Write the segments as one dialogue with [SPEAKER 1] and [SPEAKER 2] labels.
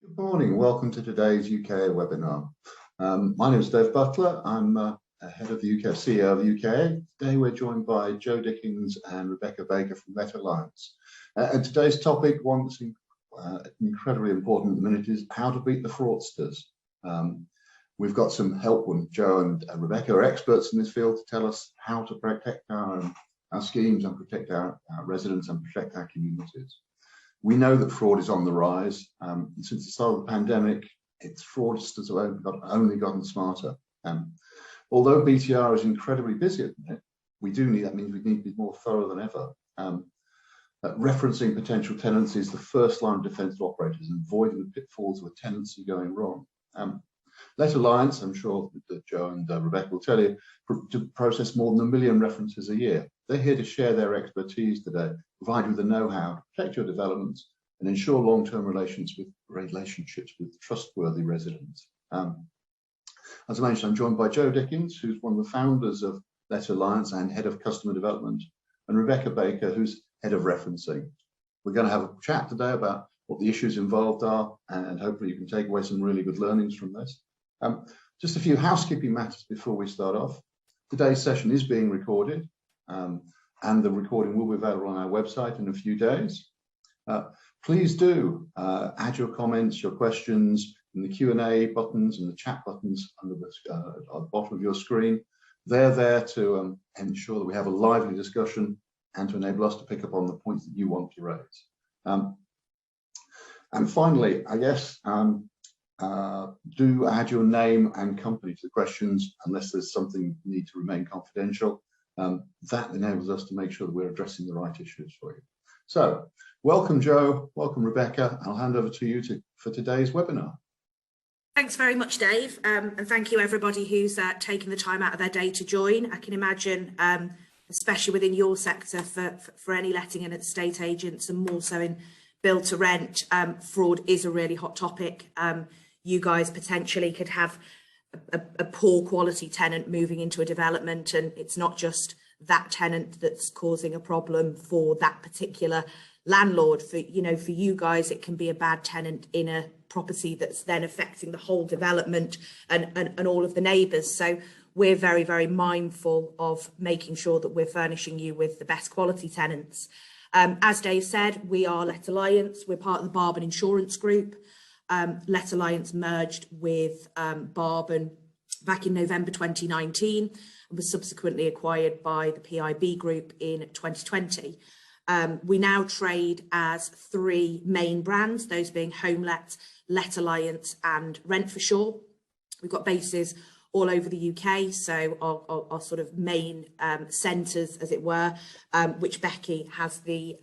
[SPEAKER 1] Good morning. Welcome to today's UKAA webinar. My name is Dave Butler. I'm head of the CEO of UKAA. Today we're joined by Joe Dickens and Rebecca Baker from Letter Alliance. And today's topic, one that's incredibly important at the minute, is how to beat the fraudsters. We've got some help when Joe and Rebecca are experts in this field to tell us how to protect our schemes and protect our residents and protect our communities. We know that fraud is on the rise. Since the start of the pandemic, its fraudsters have only gotten smarter. Although BTR is incredibly busy at the minute, that means we need to be more thorough than ever. Referencing potential tenancy is the first line of defence to operators and avoiding the pitfalls of a tenancy going wrong. Letter Alliance, I'm sure that Joe and Rebecca will tell you, to process more than 1 million references a year. They're here to share their expertise today, provide you with the know-how to protect your developments and ensure long-term relationships with trustworthy residents. As I mentioned, I'm joined by Joe Dickens, who's one of the founders of Letter Alliance and head of customer development, and Rebecca Baker, who's head of referencing. We're going to have a chat today about what the issues involved are, and hopefully you can take away some really good learnings from this. Just a few housekeeping matters before we start off. Today's session is being recorded, and the recording will be available on our website in a few days. Please do add your comments, your questions in the Q&A buttons and the chat buttons under the bottom of your screen. They're there to ensure that we have a lively discussion and to enable us to pick up on the points that you want to raise. And finally, I guess, do add your name and company to the questions unless there's something you need to remain confidential. That enables us to make sure that we're addressing the right issues for you. So, welcome Joe, welcome Rebecca. I'll hand over to you for today's webinar.
[SPEAKER 2] Thanks very much, Dave, and thank you everybody who's taken the time out of their day to join. I can imagine, especially within your sector, for any letting and estate agents, and more so in build to rent, fraud is a really hot topic. You guys potentially could have a poor quality tenant moving into a development, and it's not just that tenant that's causing a problem for that particular landlord. For you guys, it can be a bad tenant in a property that's then affecting the whole development and all of the neighbours. So we're very, very mindful of making sure that we're furnishing you with the best quality tenants. As Dave said, we are Letter Alliance. We're part of the Barben Insurance Group. Letter Alliance merged with Barben back in November 2019 and was subsequently acquired by the PIB Group in 2020. We now trade as 3 main brands, those being HomeLet, Letter Alliance and Rent for Sure. We've got bases all over the UK, so our sort of main centres, as it were, which Becky has the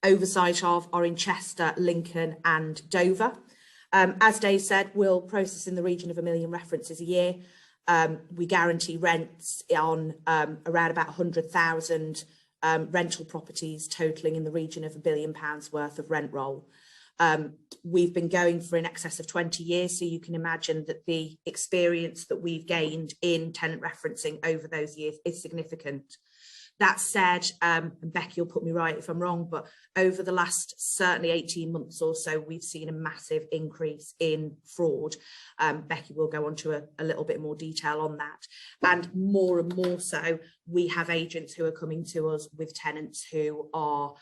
[SPEAKER 2] oversight of, are in Chester, Lincoln and Dover. As Dave said, we'll process in the region of 1 million references a year. We guarantee rents on around about 100,000 rental properties, totalling in the region of £1 billion worth of rent roll. We've been going for in excess of 20 years, so you can imagine that the experience that we've gained in tenant referencing over those years is significant. That said, and Becky will put me right if I'm wrong, but over the last certainly 18 months or so, we've seen a massive increase in fraud. Becky will go on to a little bit more detail on that. And more so, we have agents who are coming to us with tenants who are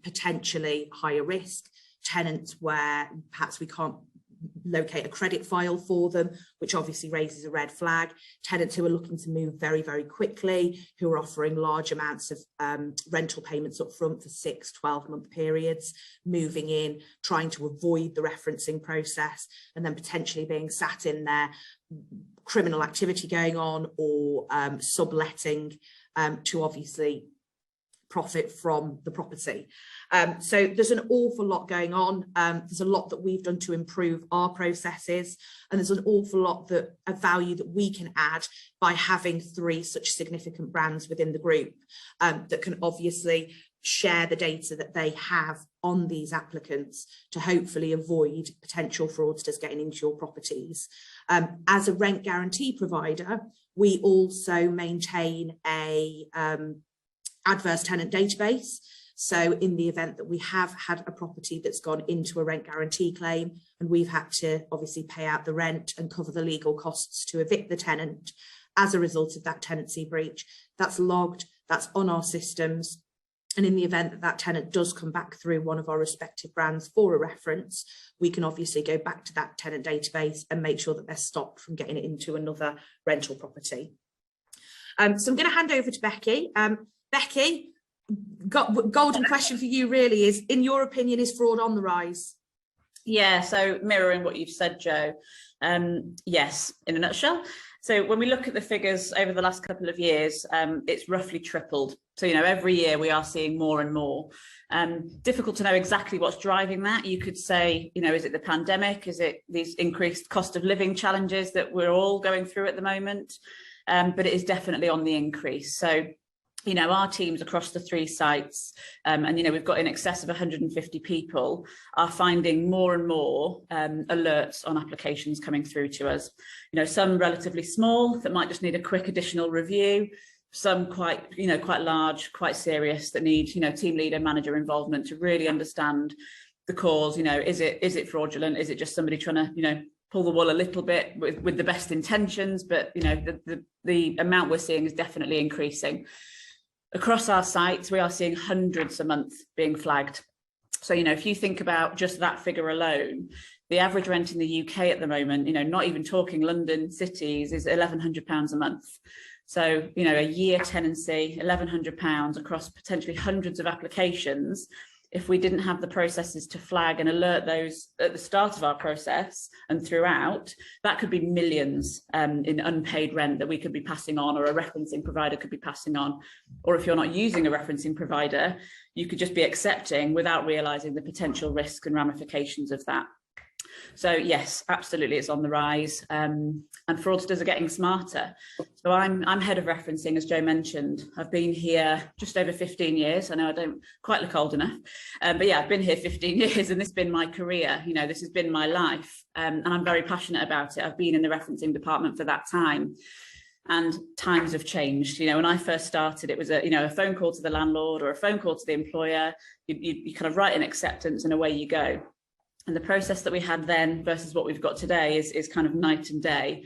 [SPEAKER 2] potentially higher risk, tenants where perhaps we can't locate a credit file for them, which obviously raises a red flag, tenants who are looking to move very, very quickly, who are offering large amounts of rental payments up front for 6-12-month periods, moving in, trying to avoid the referencing process, and then potentially being sat in there, criminal activity going on, or subletting to obviously profit from the property. So there's an awful lot going on. There's a lot that we've done to improve our processes, and there's an awful lot of value that we can add by having 3 such significant brands within the group that can obviously share the data that they have on these applicants to hopefully avoid potential fraudsters getting into your properties. As a rent guarantee provider, we also maintain a adverse tenant database. So in the event that we have had a property that's gone into a rent guarantee claim and we've had to obviously pay out the rent and cover the legal costs to evict the tenant as a result of that tenancy breach, that's logged, that's on our systems. And in the event that that tenant does come back through one of our respective brands for a reference, we can obviously go back to that tenant database and make sure that they're stopped from getting it into another rental property. So I'm going to hand over to Becky. Becky, golden question for you really is, in your opinion, is fraud on the rise?
[SPEAKER 3] Yeah, so mirroring what you've said, Jo, yes, in a nutshell. So when we look at the figures over the last couple of years, it's roughly tripled. So, you know, every year we are seeing more and more. Difficult to know exactly what's driving that. You could say, you know, is it the pandemic? Is it these increased cost of living challenges that we're all going through at the moment? But it is definitely on the increase. So, you know, our teams across the 3 sites, and, you know, we've got in excess of 150 people, are finding more and more alerts on applications coming through to us. You know, some relatively small that might just need a quick additional review, some quite, you know, quite large, quite serious that need, you know, team leader, manager involvement to really understand the cause. You know, is it fraudulent? Is it just somebody trying to, you know, pull the wool a little bit with the best intentions? But, you know, the amount we're seeing is definitely increasing. Across our sites, we are seeing hundreds a month being flagged. So, you know, if you think about just that figure alone, the average rent in the UK at the moment, you know, not even talking London cities, is £1,100 a month. So, you know, a year tenancy, £1,100 across potentially hundreds of applications. If we didn't have the processes to flag and alert those at the start of our process and throughout, that could be millions in unpaid rent that we could be passing on, or a referencing provider could be passing on. Or if you're not using a referencing provider, you could just be accepting without realising the potential risks and ramifications of that. So yes, absolutely, it's on the rise, and fraudsters are getting smarter. So I'm head of referencing, as Jo mentioned. I've been here just over 15 years. I know I don't quite look old enough, but yeah, I've been here 15 years, and this has been my career. You know, this has been my life, and I'm very passionate about it. I've been in the referencing department for that time. And times have changed. You know, when I first started, it was a phone call to the landlord or a phone call to the employer. You kind of write an acceptance and away you go. And the process that we had then versus what we've got today is kind of night and day.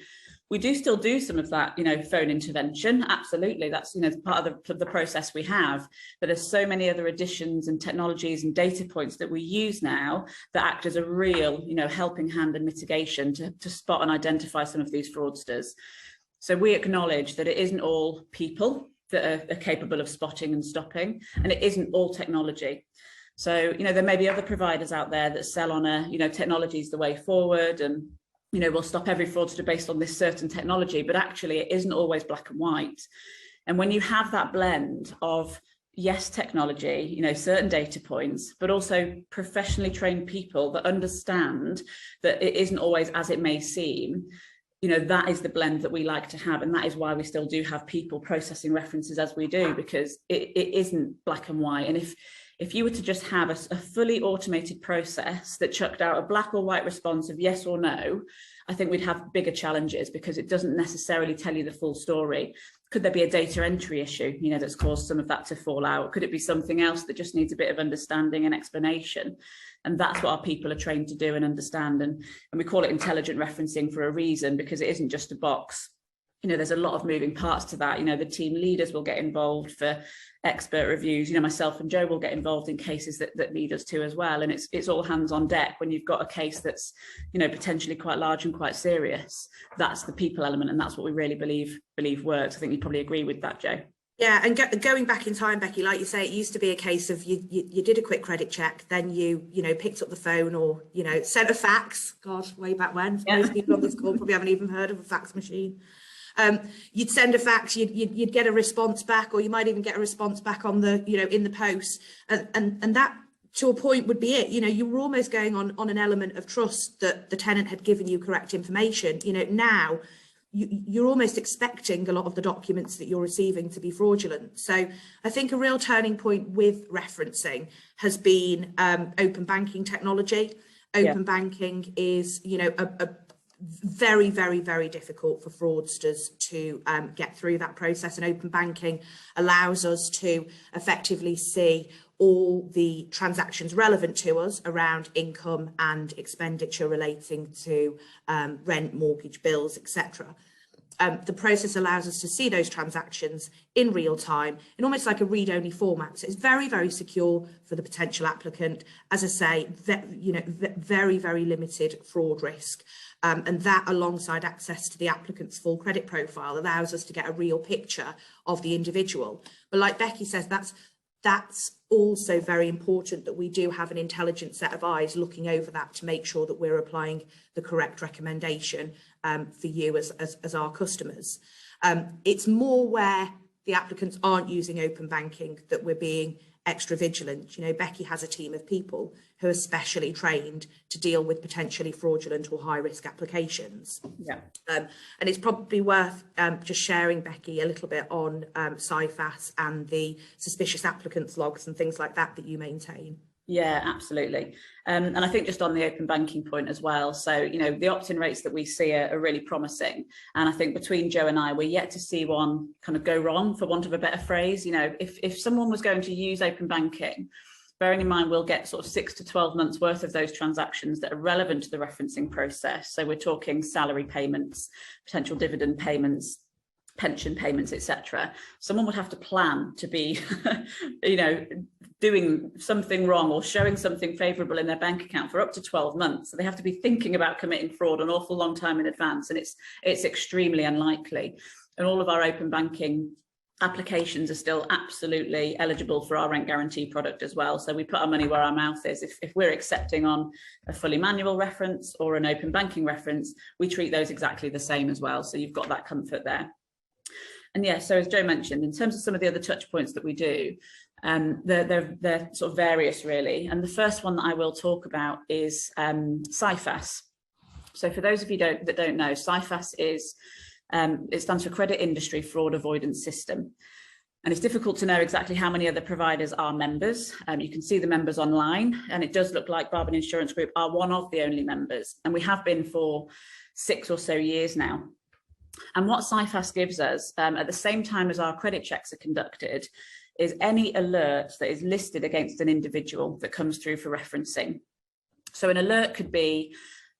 [SPEAKER 3] We do still do some of that, you know, phone intervention. Absolutely, that's, you know, part of the process we have. But there's so many other additions and technologies and data points that we use now that act as a real, you know, helping hand and mitigation to spot and identify some of these fraudsters. So we acknowledge that it isn't all people that are capable of spotting and stopping, and it isn't all technology. So, you know, there may be other providers out there that sell on technology is the way forward, and, you know, we'll stop every fraudster based on this certain technology, but actually it isn't always black and white. And when you have that blend of, yes, technology, you know, certain data points, but also professionally trained people that understand that it isn't always as it may seem, you know, that is the blend that we like to have. And that is why we still do have people processing references as we do, because it isn't black and white. And if you were to just have a fully automated process that chucked out a black or white response of yes or no, I think we'd have bigger challenges, because it doesn't necessarily tell you the full story. Could there be a data entry issue, you know, that's caused some of that to fall out? Could it be something else that just needs a bit of understanding and explanation? And that's what our people are trained to do and understand. And we call it intelligent referencing for a reason, because it isn't just a box. You know, there's a lot of moving parts to that. You know, the team leaders will get involved for expert reviews. You know, myself and Jo will get involved in cases that need us to as well. And it's all hands on deck when you've got a case that's, you know, potentially quite large and quite serious. That's the people element, and that's what we really believe works. I think you'd probably agree with that, Jo.
[SPEAKER 2] Yeah, and going back in time, Becky, like you say, it used to be a case of you did a quick credit check, then you picked up the phone, or, you know, sent a fax. God, way back when. Yeah. Most people on this call probably haven't even heard of a fax machine. You'd send a fax, you'd get a response back, or you might even get a response back on the, you know, in the post, and that to a point would be it. You know, you were almost going on an element of trust that the tenant had given you correct information. You know, now you're almost expecting a lot of the documents that you're receiving to be fraudulent. So I think a real turning point with referencing has been open banking technology. Open banking is, you know, a very, very, very difficult for fraudsters to get through that process, and open banking allows us to effectively see all the transactions relevant to us around income and expenditure relating to rent, mortgage bills, etc. The process allows us to see those transactions in real time in almost like a read-only format. So it's very, very secure for the potential applicant. As I say, very, very limited fraud risk. And that, alongside access to the applicant's full credit profile, allows us to get a real picture of the individual. But like Becky says, that's also very important, that we do have an intelligent set of eyes looking over that to make sure that we're applying the correct recommendation for you as our customers. It's more where the applicants aren't using open banking that we're being extra vigilant. You know, Becky has a team of people who are specially trained to deal with potentially fraudulent or high risk applications. Yeah. And it's probably worth just sharing, Becky, a little bit on Cyphex and the suspicious applicants logs and things like that you maintain.
[SPEAKER 3] Yeah, absolutely. And I think just on the open banking point as well. So, you know, the opt-in rates that we see are really promising. And I think between Joe and I, we're yet to see one kind of go wrong, for want of a better phrase. You know, if someone was going to use open banking, bearing in mind we'll get sort of 6 to 12 months worth of those transactions that are relevant to the referencing process. So we're talking salary payments, potential dividend payments, pension payments, etc. Someone would have to plan to be, you know, doing something wrong or showing something favourable in their bank account for up to 12 months. So they have to be thinking about committing fraud an awful long time in advance, and it's extremely unlikely. And all of our open banking applications are still absolutely eligible for our rent guarantee product as well. So we put our money where our mouth is. If we're accepting on a fully manual reference or an open banking reference, we treat those exactly the same as well. So you've got that comfort there. And yeah, so as Joe mentioned, in terms of some of the other touch points that we do, they're sort of various really. And the first one that I will talk about is Cyphex. So for those of you that don't know, Cyphex is, it stands for Credit Industry Fraud Avoidance System. And it's difficult to know exactly how many other providers are members. You can see the members online, and it does look like Barban Insurance Group are one of the only members. And we have been for 6 or so years now. And what Cyphex gives us, at the same time as our credit checks are conducted, is any alert that is listed against an individual that comes through for referencing. So an alert could be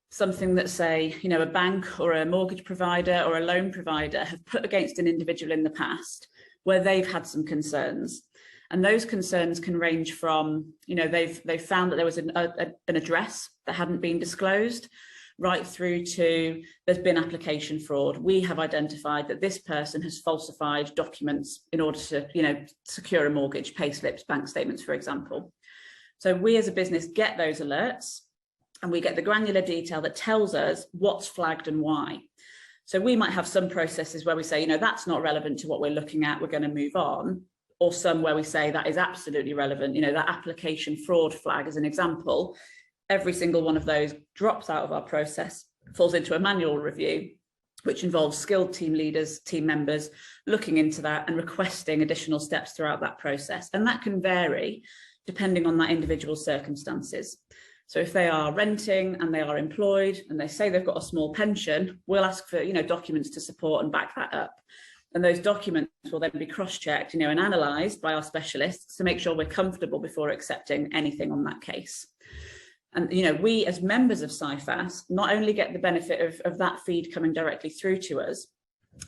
[SPEAKER 3] something that, say, you know, a bank or a mortgage provider or a loan provider have put against an individual in the past where they've had some concerns. And those concerns can range from, you know, they've found that there was an address that hadn't been disclosed, right through to there's been application fraud. We have identified that this person has falsified documents in order to, you know, secure a mortgage, pay slips, bank statements, for example. So we as a business get those alerts, and we get the granular detail that tells us what's flagged and why. So we might have some processes where we say, you know, that's not relevant to what we're looking at, we're going to move on, or some where we say that is absolutely relevant. You know, that application fraud flag as an example, every single one of those drops out of our process, falls into a manual review, which involves skilled team leaders, team members looking into that and requesting additional steps throughout that process. And that can vary depending on that individual's circumstances. So if they are renting and they are employed and they say they've got a small pension, we'll ask for, you know, documents to support and back that up. And those documents will then be cross-checked, you know, and analysed by our specialists to make sure we're comfortable before accepting anything on that case. And, you know, we as members of Cyphex not only get the benefit of that feed coming directly through to us,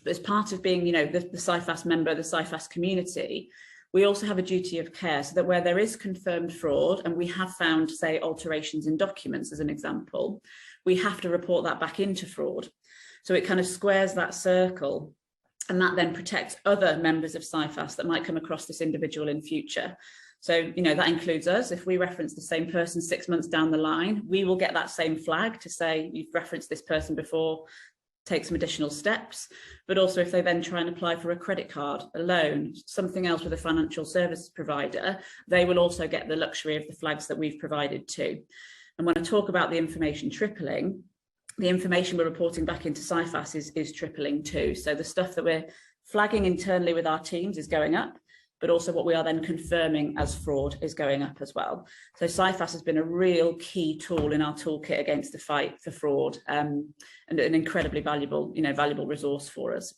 [SPEAKER 3] but as part of being, you know, the Cyphex member, the Cyphex community, we also have a duty of care so that where there is confirmed fraud and we have found, say, alterations in documents as an example, we have to report that back into fraud. So it kind of squares that circle, and that then protects other members of Cyphex that might come across this individual in future. So, you know, that includes us. If we reference the same person 6 months down the line, we will get that same flag to say, you've referenced this person before, take some additional steps. But also if they then try and apply for a credit card, a loan, something else with a financial service provider, they will also get the luxury of the flags that we've provided too. And when I talk about the information tripling, the information we're reporting back into Cyphex is tripling too. So the stuff that we're flagging internally with our teams is going up, but also what we are then confirming as fraud is going up as well. So Cyphex has been a real key tool in our toolkit against the fight for fraud, and an incredibly valuable, you know, valuable resource for us.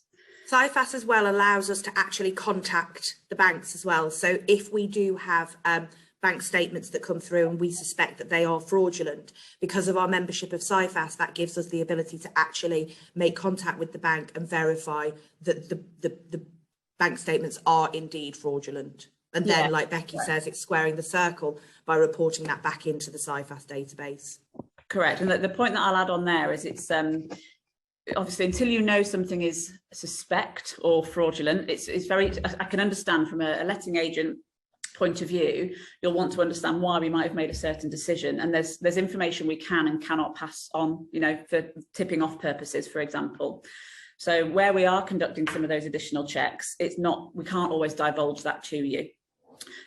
[SPEAKER 2] Cyphex as well allows us to actually contact the banks as well. So if we do have bank statements that come through and we suspect that they are fraudulent, because of our membership of Cyphex, that gives us the ability to actually make contact with the bank and verify that the bank statements are indeed fraudulent. And then, like Becky says, it's squaring the circle by reporting that back into the Cyphex database. Correct.
[SPEAKER 3] And the point that I'll add on there is it's obviously until you know something is suspect or fraudulent, it's very, I can understand from a letting agent point of view, you'll want to understand why we might have made a certain decision, and there's information we can and cannot pass on, you know, for tipping off purposes, for example. So where we are conducting some of those additional checks, it's not, we can't always divulge that to you.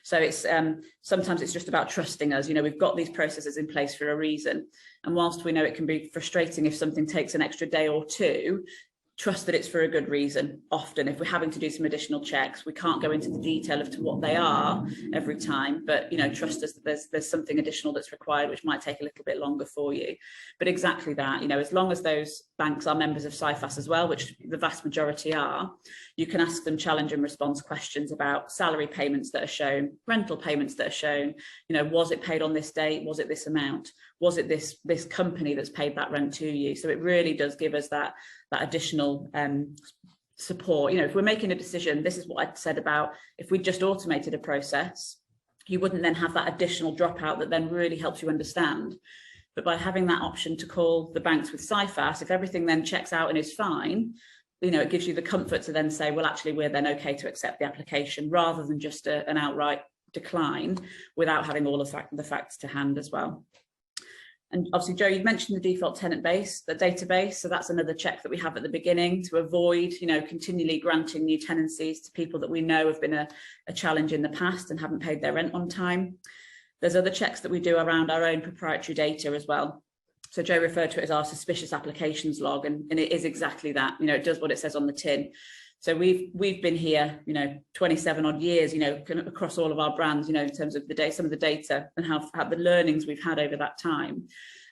[SPEAKER 3] So it's sometimes it's just about trusting us. You know, we've got these processes in place for a reason, and whilst we know it can be frustrating if something takes an extra day or two, trust that it's for a good reason. Often if we're having to do some additional checks, we can't go into the detail of to what they are every time, but you know, trust us that there's something additional that's required, which might take a little bit longer for you. But exactly that, you know, as long as those banks are members of Cyphex as well, which the vast majority are, you can ask them challenge and response questions about salary payments that are shown, rental payments that are shown, you know, was it paid on this date, was it this amount, was it this company that's paid that rent to you? So it really does give us that additional support. You know, if we're making a decision, this is what I'd said about if we just automated a process, you wouldn't then have that additional dropout that then really helps you understand. But by having that option to call the banks with Cyphex, if everything then checks out and is fine, you know, it gives you the comfort to then say, well, actually, we're then okay to accept the application, rather than just an outright decline without having all of the facts to hand as well. And obviously, Joe, you've mentioned the default tenant base, the database. So that's another check that we have at the beginning to avoid, you know, continually granting new tenancies to people that we know have been a challenge in the past and haven't paid their rent on time. There's other checks that we do around our own proprietary data as well. So Joe referred to it as our suspicious applications log, and it is exactly that. You know, it does what it says on the tin. So we've been here, you know, 27 odd years, you know, across all of our brands, you know, in terms of the data, some of the data and how the learnings we've had over that time.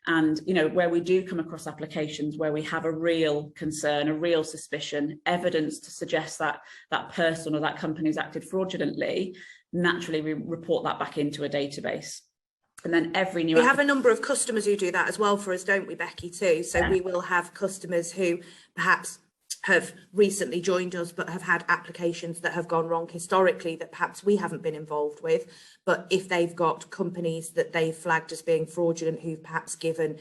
[SPEAKER 3] And, you know, where we do come across applications where we have a real concern, a real suspicion, evidence to suggest that that person or that company's acted fraudulently, naturally we report that back into a database. And then every new... We have a number of customers who do that as well for us, don't we, Becky, too? So we will have customers who perhaps have recently joined us but have had applications that have gone wrong historically that perhaps we haven't been involved with. But if they've got companies that they've flagged as being fraudulent, who've perhaps given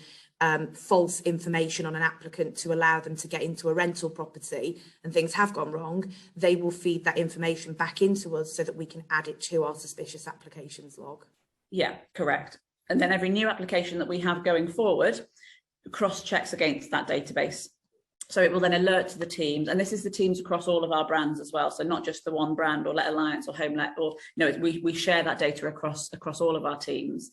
[SPEAKER 3] false information on an applicant to allow them to get into a rental property and things have gone wrong, they will feed that information back into us so that we can add it to our suspicious applications log. Yeah, correct. And then every new application that we have going forward cross-checks against that database. So it will then alert to the teams, and this is the teams across all of our brands as well. So not just the one brand or Let Alliance or Home Let, or we share that data across all of our teams.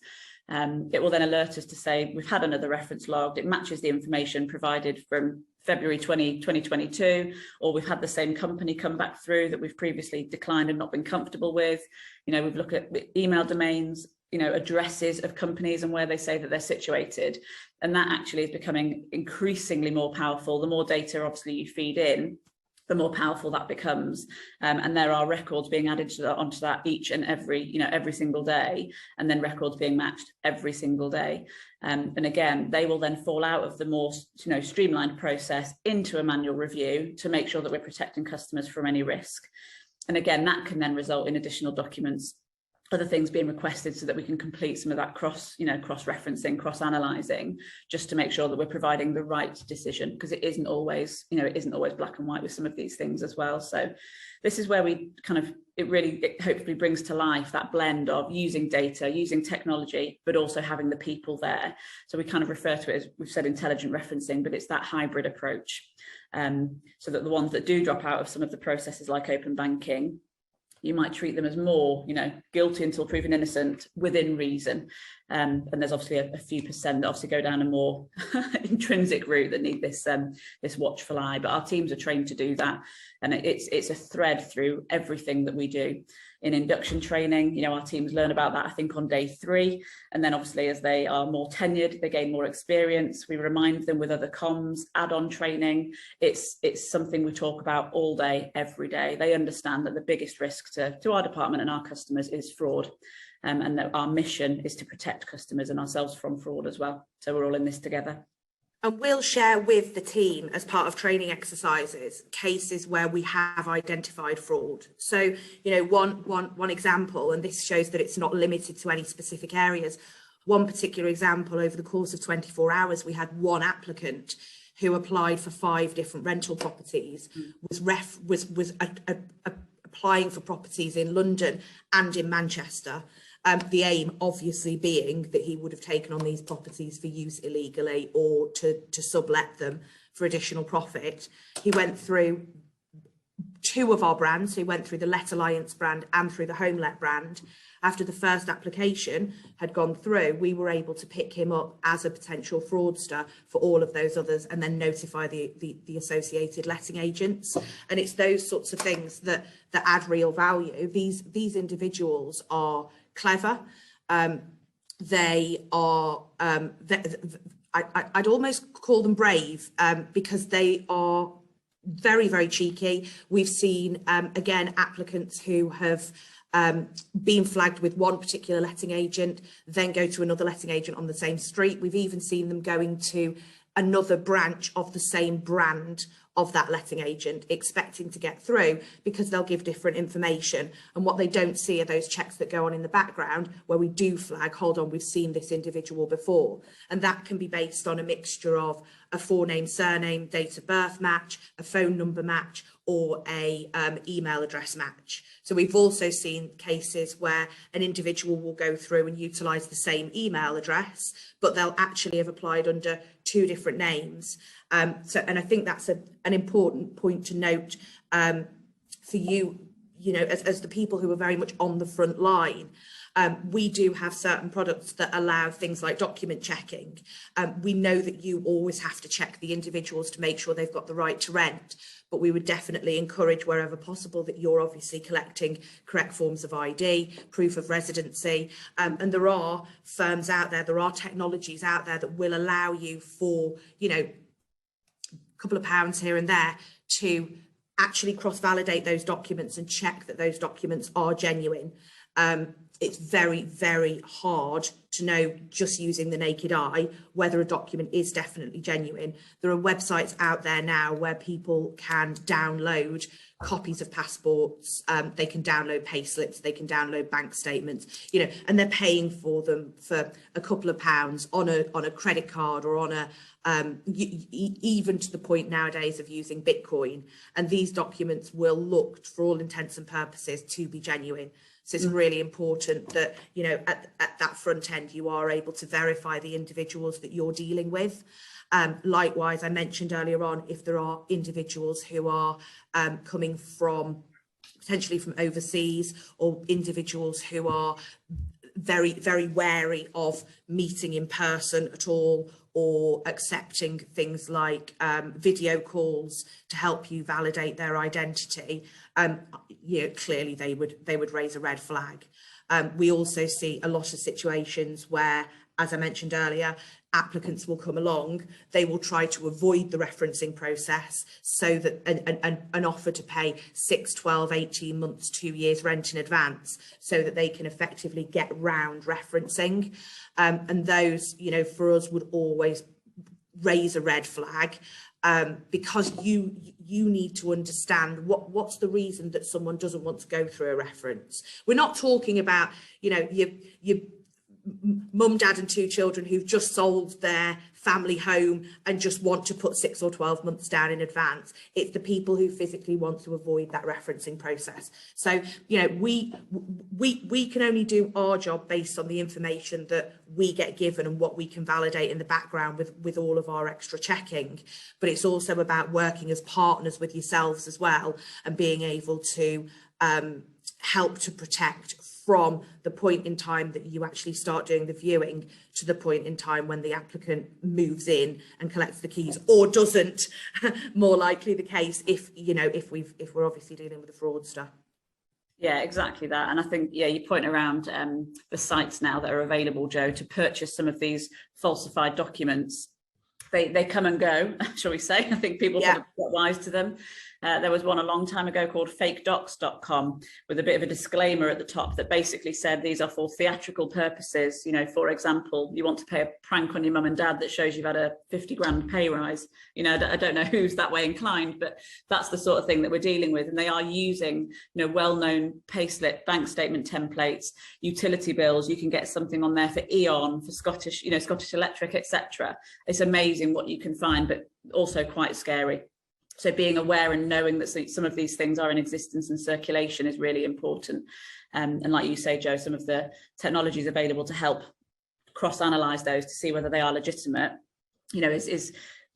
[SPEAKER 3] It will then alert us to say we've had another reference logged. It matches the information provided from February 2022, or we've had the same company come back through that we've previously declined and not been comfortable with. You know, we've looked at email domains, you know, addresses of companies and where they say that they're situated. And that actually is becoming increasingly more powerful. The more data obviously you feed in, the more powerful that becomes. And there are records being added onto that each and every single day, and then records being matched every single day. And again, they will then fall out of the more streamlined process into a manual review to make sure that we're protecting customers from any risk. And again, that can then result in additional documents, other things being requested so that we can complete some of that cross-referencing, cross-analysing, just to make sure that we're providing the right decision, because it isn't always black and white with some of these things as well. So this is where we it hopefully brings to life that blend of using data, using technology, but also having the people there. So we kind of refer to it as, we've said, intelligent referencing, but it's that hybrid approach. So that the ones that do drop out of some of the processes like open banking, you might treat them as more, guilty until proven innocent within reason. And there's obviously a few percent that obviously go down a more intrinsic route that need this watchful eye. But our teams are trained to do that, and it's a thread through everything that we do. in induction training. You know, our teams learn about that, I think, on day 3. And then obviously as they are more tenured, they gain more experience. We remind them with other comms, add-on training. It's something we talk about all day, every day. They understand that the biggest risk to our department and our customers is fraud. And that our mission is to protect customers and ourselves from fraud as well. So we're all in this together.
[SPEAKER 2] And we'll share with the team, as part of training exercises, cases where we have identified fraud. So, you know, one example, and this shows that it's not limited to any specific areas. One particular example, over the course of 24 hours, we had one applicant who applied for 5 different rental properties, was applying for properties in London and in Manchester. The aim obviously being that he would have taken on these properties for use illegally or to sublet them for additional profit. He went through 2 of our brands. So he went through the Let Alliance brand and through the HomeLet brand. After the first application had gone through, we were able to pick him up as a potential fraudster for all of those others and then notify the associated letting agents. And it's those sorts of things that add real value. These individuals are clever. They are, I'd almost call them brave, because they are very, very cheeky. We've seen, again, applicants who have been flagged with one particular letting agent, then go to another letting agent on the same street. We've even seen them going to another branch of the same brand of that letting agent, expecting to get through, because they'll give different information. And what they don't see are those checks that go on in the background where we do flag, hold on, we've seen this individual before. And that can be based on a mixture of a forename, surname, date of birth match, a phone number match, or a email address match. So we've also seen cases where an individual will go through and utilise the same email address, but they'll actually have applied under 2 different names. And I think that's an important point to note for you, you know, as the people who are very much on the front line. We do have certain products that allow things like document checking. We know that you always have to check the individuals to make sure they've got the right to rent, but we would definitely encourage wherever possible that you're obviously collecting correct forms of ID, proof of residency. And there are firms out there are technologies out there that will allow you for, you know, a couple of pounds here and there to actually cross-validate those documents and check that those documents are genuine. It's very, very hard to know just using the naked eye whether a document is definitely genuine. There are websites out there now where people can download copies of passports, they can download payslips, they can download bank statements, you know, and they're paying for them for a couple of pounds on a credit card or on a even to the point nowadays of using Bitcoin. And these documents will look, for all intents and purposes, to be genuine. So it's really important that, you know, at that front end, you are able to verify the individuals that you're dealing with. Likewise, I mentioned earlier on, if there are individuals who are coming from potentially from overseas, or individuals who are very, very wary of meeting in person at all, or accepting things like video calls to help you validate their identity, you know, clearly they would raise a red flag. We also see a lot of situations where, as I mentioned earlier, applicants will come along, they will try to avoid the referencing process, so that an offer to pay 6, 12, 18 months, 2 years rent in advance, so that they can effectively get round referencing. And those, you know, for us would always raise a red flag, because you need to understand what's the reason that someone doesn't want to go through a reference. We're not talking about, you know, your mum, dad and 2 children who've just sold their family home and just want to put 6 or 12 months down in advance. It's the people who physically want to avoid that referencing process. So, you know, we can only do our job based on the information that we get given and what we can validate in the background with all of our extra checking. But it's also about working as partners with yourselves as well, and being able to help to protect from the point in time that you actually start doing the viewing to the point in time when the applicant moves in and collects the keys, or doesn't. More likely the case if, you know, if we're obviously dealing with a fraudster.
[SPEAKER 3] Yeah, exactly that. And I think, yeah, you point around the sites now that are available, Joe, to purchase some of these falsified documents. They come and go, shall we say. I think people probably get wise to them. There was one a long time ago called fakedocs.com with a bit of a disclaimer at the top that basically said these are for theatrical purposes. You know, for example, you want to play a prank on your mum and dad that shows you've had a 50 grand pay rise. You know, I don't know who's that way inclined, but that's the sort of thing that we're dealing with. And they are using, you know, well-known payslip, bank statement templates, utility bills. You can get something on there for Eon, for Scottish, you know, Scottish Electric, etc. It's amazing what you can find, but also quite scary. So being aware and knowing that some of these things are in existence and circulation is really important. And like you say, Joe, some of the technologies available to help cross-analyse those to see whether they are legitimate, you know, is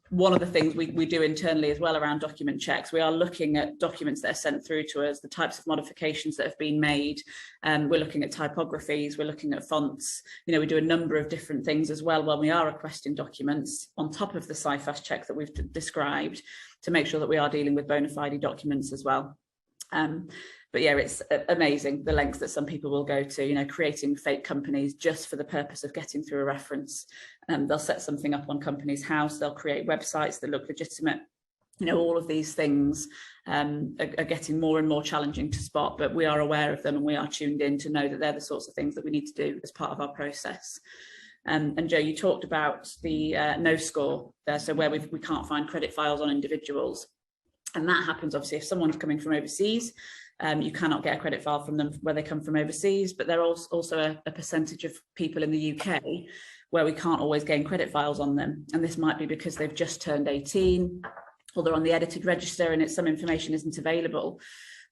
[SPEAKER 3] one of the things we do internally as well around document checks. We are looking at documents that are sent through to us, the types of modifications that have been made. We're looking at typographies, we're looking at fonts. You know, we do a number of different things as well when we are requesting documents on top of the Cyphex check that we've described to make sure that we are dealing with bona fide documents as well. But yeah, it's amazing the lengths that some people will go to, you know, creating fake companies just for the purpose of getting through a reference. They'll set something up on company's house, they'll create websites that look legitimate. You know, all of these things are getting more and more challenging to spot, but we are aware of them and we are tuned in to know that they're the sorts of things that we need to do as part of our process. And Joe, you talked about the no score there, so where we can't find credit files on individuals. And that happens obviously if someone's coming from overseas. You cannot get a credit file from them where they come from overseas, but there are also a percentage of people in the UK where we can't always gain credit files on them. And this might be because they've just turned 18 or they're on the edited register and some information isn't available.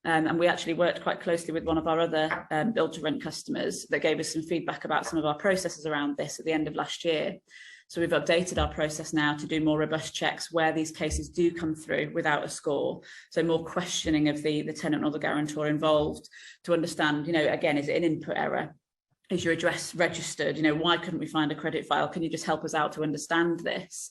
[SPEAKER 3] And we actually worked quite closely with one of our other build to rent customers that gave us some feedback about some of our processes around this at the end of last year. So we've updated our process now to do more robust checks where these cases do come through without a score. So more questioning of the tenant or the guarantor involved to understand, you know, again, is it an input error? Is your address registered? You know, why couldn't we find a credit file? Can you just help us out to understand this?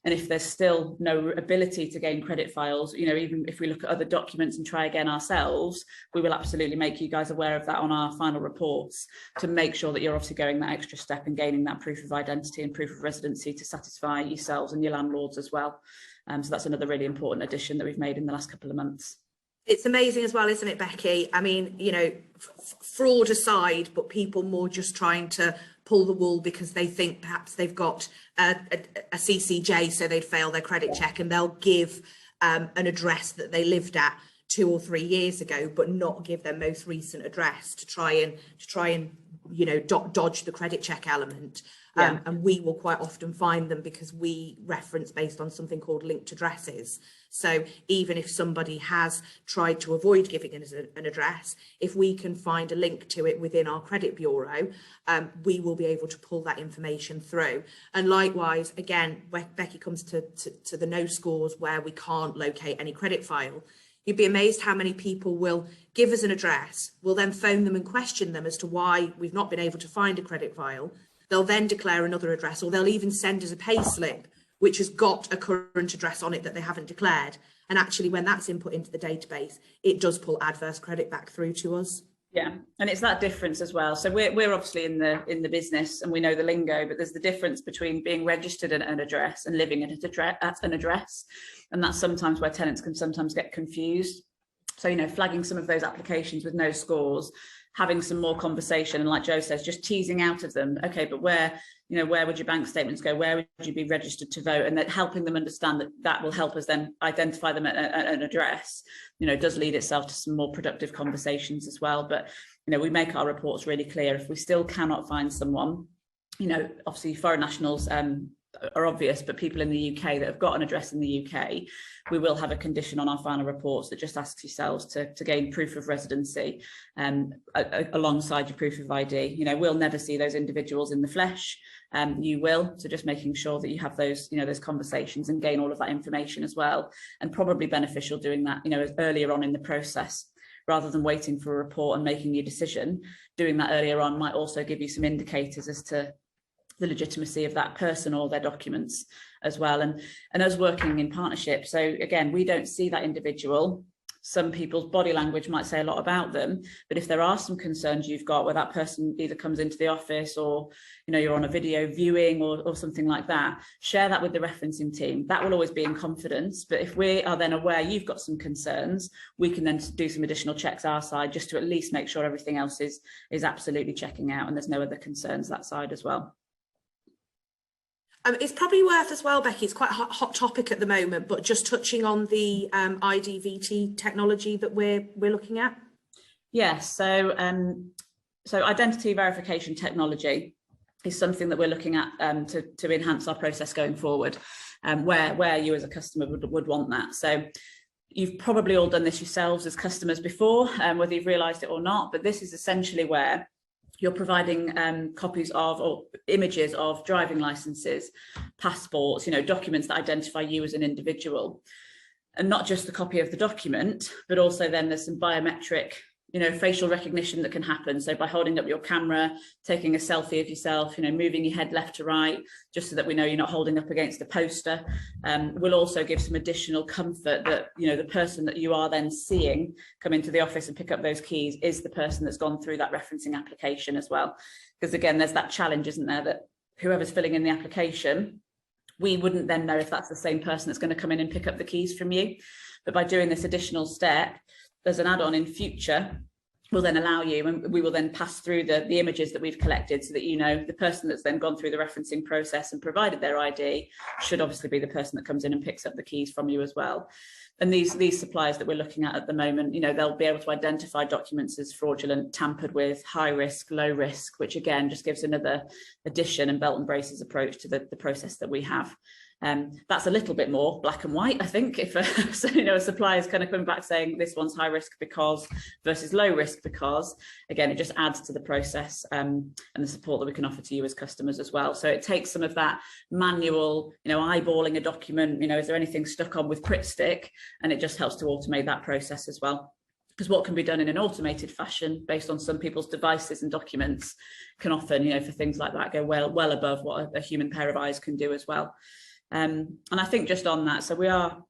[SPEAKER 3] And if there's still no ability to gain credit files, you know, even if we look at other documents and try again ourselves, we will absolutely make you guys aware of that on our final reports to make sure that you're obviously going that extra step and gaining that proof of identity and proof of residency to satisfy yourselves and your landlords as well. So that's another really important addition that we've made in the last couple of months.
[SPEAKER 2] It's amazing as well, isn't it, Becky? I mean, you know, fraud aside, but people more just trying to pull the wool because they think perhaps they've got a CCJ, so they'd fail their credit check, and they'll give an address that they lived at 2 or 3 years ago, but not give their most recent address to try and you know, dodge the credit check element. And we will quite often find them because we reference based on something called linked addresses. So even if somebody has tried to avoid giving us an address, if we can find a link to it within our credit bureau, we will be able to pull that information through. And likewise, again, when Becky comes to the no scores where we can't locate any credit file, you'd be amazed how many people will give us an address, we'll then phone them and question them as to why we've not been able to find a credit file. They'll then declare another address, or they'll even send us a pay slip which has got a current address on it that they haven't declared. And actually, when that's input into the database, it does pull adverse credit back through to us.
[SPEAKER 3] Yeah, and it's that difference as well. So we're obviously in the business and we know the lingo, but there's the difference between being registered at an address and living at an address. And that's sometimes where tenants can sometimes get confused. So, you know, flagging some of those applications with no scores, having some more conversation, and like Joe says, just teasing out of them, okay, but where would your bank statements go? Where would you be registered to vote? And that helping them understand that will help us then identify them at an address, you know, does lead itself to some more productive conversations as well. But, you know, we make our reports really clear. If we still cannot find someone, you know, obviously foreign nationals are obvious, but people in the UK that have got an address in the UK, we will have a condition on our final reports that just asks yourselves to gain proof of residency alongside your proof of ID. You know, we'll never see those individuals in the flesh. You will, so just making sure that you have those, you know, those conversations and gain all of that information as well, and probably beneficial doing that, you know, earlier on in the process rather than waiting for a report and making your decision. Doing that earlier on might also give you some indicators as to the legitimacy of that person or their documents as well. And us working in partnership, so again, we don't see that individual, some people's body language might say a lot about them, but if there are some concerns you've got where that person either comes into the office or, you know, you're on a video viewing or something like that, share that with the referencing team. That will always be in confidence, but if we are then aware you've got some concerns, we can then do some additional checks our side just to at least make sure everything else is absolutely checking out and there's no other concerns that side as well.
[SPEAKER 2] It's probably worth as well, Becky, it's quite a hot topic at the moment, but just touching on the Idvt technology that we're looking at.
[SPEAKER 3] Yes, so identity verification technology is something that we're looking at to enhance our process going forward, where you as a customer would want that. So you've probably all done this yourselves as customers before, whether you've realised it or not, but this is essentially where you're providing copies of or images of driving licenses, passports, you know, documents that identify you as an individual. And not just the copy of the document, but also then there's some biometric, you know, facial recognition that can happen. So by holding up your camera, taking a selfie of yourself, you know, moving your head left to right, just so that we know you're not holding up against a poster, will also give some additional comfort that, you know, the person that you are then seeing come into the office and pick up those keys is the person that's gone through that referencing application as well. Because again, there's that challenge, isn't there, that whoever's filling in the application, we wouldn't then know if that's the same person that's going to come in and pick up the keys from you. But by doing this additional step, there's an add-on in future will then allow you, and we will then pass through the images that we've collected so that, you know, the person that's then gone through the referencing process and provided their ID should obviously be the person that comes in and picks up the keys from you as well. And these suppliers that we're looking at the moment, you know, they'll be able to identify documents as fraudulent, tampered with, high risk, low risk, which again just gives another addition and belt and braces approach to the process that we have. That's a little bit more black and white, I think, if so, you know, a supplier is kind of coming back saying this one's high risk because versus low risk because, again, it just adds to the process and the support that we can offer to you as customers as well. So it takes some of that manual, you know, eyeballing a document, you know, is there anything stuck on with Pritt Stick, and it just helps to automate that process as well. Because what can be done in an automated fashion based on some people's devices and documents can often, you know, for things like that go well above what a human pair of eyes can do as well. And I think just on that, so we are,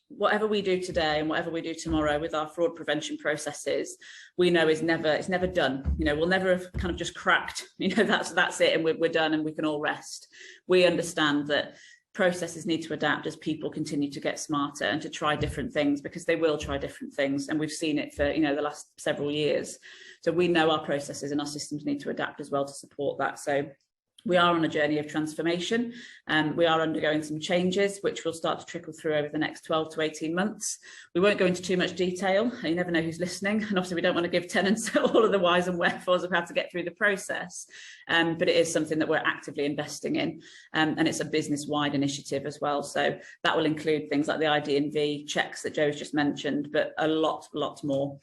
[SPEAKER 3] whatever we do today and whatever we do tomorrow with our fraud prevention processes, we know it's never done. You know, we'll never have kind of just cracked, you know, that's it and we're done and we can all rest. We understand that processes need to adapt as people continue to get smarter and to try different things, because they will try different things, and we've seen it for, you know, the last several years. So we know our processes and our systems need to adapt as well to support that. So we are on a journey of transformation, and we are undergoing some changes which will start to trickle through over the next 12 to 18 months. We won't go into too much detail. You never know who's listening, and obviously we don't want to give tenants all of the whys and wherefores of how to get through the process, but it is something that we're actively investing in, and it's a business-wide initiative as well. So that will include things like the ID&V checks that Joe's just mentioned, but a lot more,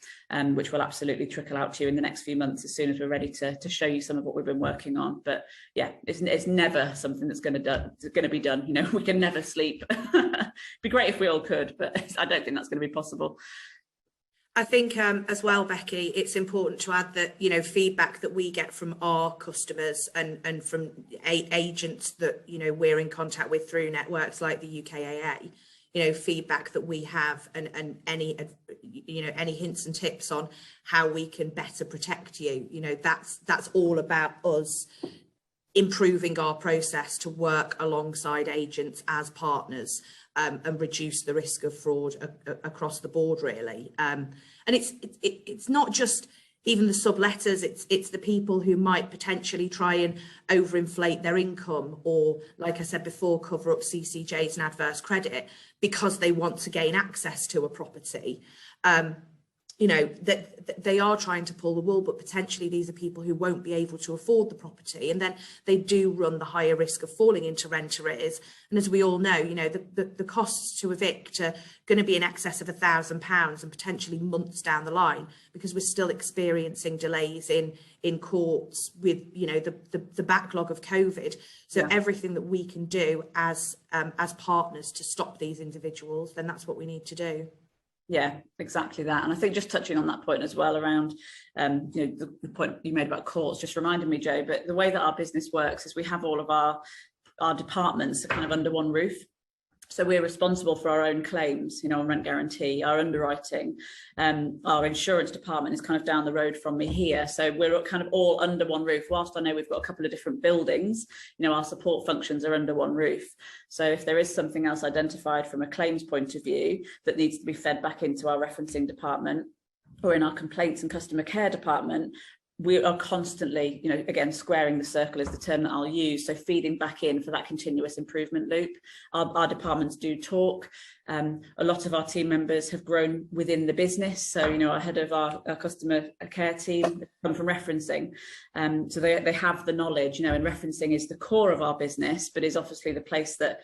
[SPEAKER 3] which will absolutely trickle out to you in the next few months as soon as we're ready to show you some of what we've been working on. But yeah, it's never something that's going to be done. You know, we can never sleep. It'd be great if we all could, but I don't think that's going to be possible.
[SPEAKER 2] I think as well, Becky, it's important to add that, you know, feedback that we get from our customers and from agents that, you know, we're in contact with through networks like the UKAA, you know, feedback that we have and any, you know, any hints and tips on how we can better protect you. You know, that's all about us improving our process to work alongside agents as partners, and reduce the risk of fraud across the board, really. And it's not just even the subletters, it's the people who might potentially try and overinflate their income, or, like I said before, cover up CCJs and adverse credit because they want to gain access to a property. You know, that they are trying to pull the wool, but potentially these are people who won't be able to afford the property, and then they do run the higher risk of falling into rent arrears. And as we all know, you know, the costs to evict are going to be in excess of £1,000 and potentially months down the line, because we're still experiencing delays in courts with, you know, the backlog of COVID. So everything that we can do as partners to stop these individuals, then that's what we need to do.
[SPEAKER 3] Yeah, exactly that. And I think just touching on that point as well around, you know, the point you made about courts just reminded me, Joe, but the way that our business works is we have all of our departments kind of under one roof. So we're responsible for our own claims, on rent guarantee, our underwriting, our insurance department is kind of down the road from me here. So we're kind of all under one roof. Whilst I know we've got a couple of different buildings, our support functions are under one roof. So if there is something else identified from a claims point of view that needs to be fed back into our referencing department or in our complaints and customer care department, we are constantly, again, squaring the circle is the term that I'll use. So feeding back in for that continuous improvement loop. Our departments do talk. A lot of our team members have grown within the business. So, our head of our customer care team come from referencing. So they have the knowledge, and referencing is the core of our business, but is obviously the place that,